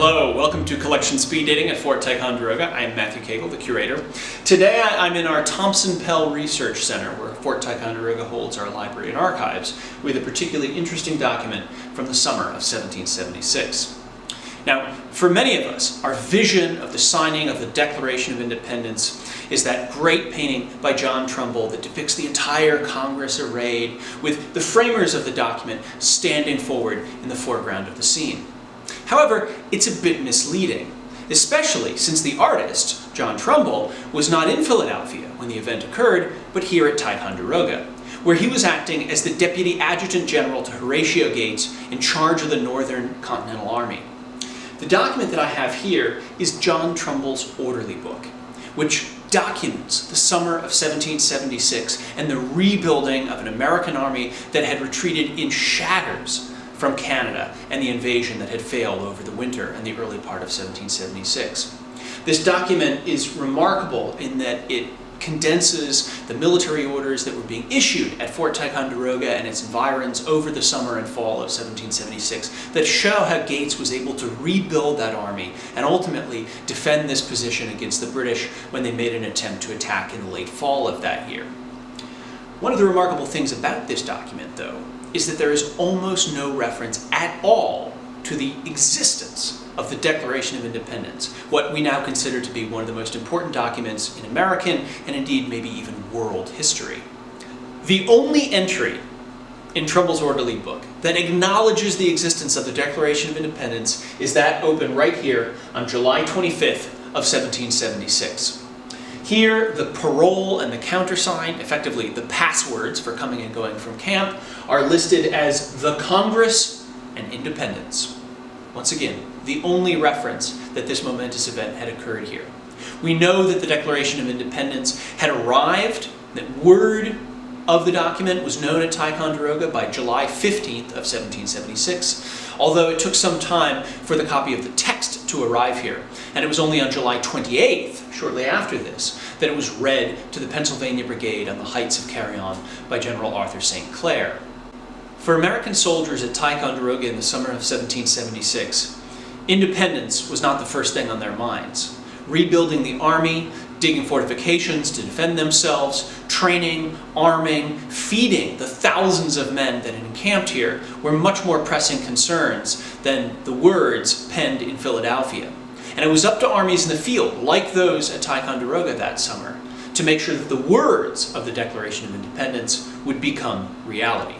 Hello, welcome to Collection Speed Dating at Fort Ticonderoga. I am Matthew Cagle, the curator. Today I'm in our Thompson Pell Research Center, where Fort Ticonderoga holds our library and archives, with a particularly interesting document from the summer of 1776. Now, for many of us, our vision of the signing of the Declaration of Independence is that great painting by John Trumbull that depicts the entire Congress arrayed, with the framers of the document standing forward in the foreground of the scene. However, it's a bit misleading, especially since the artist, John Trumbull, was not in Philadelphia when the event occurred, but here at Ticonderoga, where he was acting as the Deputy Adjutant General to Horatio Gates in charge of the Northern Continental Army. The document that I have here is John Trumbull's Orderly Book, which documents the summer of 1776 and the rebuilding of an American army that had retreated in shatters from Canada and the invasion that had failed over the winter and the early part of 1776. This document is remarkable in that it condenses the military orders that were being issued at Fort Ticonderoga and its environs over the summer and fall of 1776 that show how Gates was able to rebuild that army and ultimately defend this position against the British when they made an attempt to attack in the late fall of that year. One of the remarkable things about this document, though, is that there is almost no reference at all to the existence of the Declaration of Independence, what we now consider to be one of the most important documents in American and indeed maybe even world history. The only entry in Trumbull's Orderly Book that acknowledges the existence of the Declaration of Independence is that open right here on July 25th of 1776. Here, the parole and the countersign, effectively the passwords for coming and going from camp, are listed as the Congress and Independence. Once again, the only reference that this momentous event had occurred here. We know that the Declaration of Independence had arrived, that word of the document was known at Ticonderoga by July 15th of 1776, although it took some time for the copy of the text to arrive here. And it was only on July 28th, shortly after this, that it was read to the Pennsylvania Brigade on the heights of Carillon by General Arthur St. Clair. For American soldiers at Ticonderoga in the summer of 1776, independence was not the first thing on their minds. Rebuilding the army, digging fortifications to defend themselves, training, arming, feeding the thousands of men that had encamped here were much more pressing concerns than the words penned in Philadelphia. And it was up to armies in the field, like those at Ticonderoga that summer, to make sure that the words of the Declaration of Independence would become reality.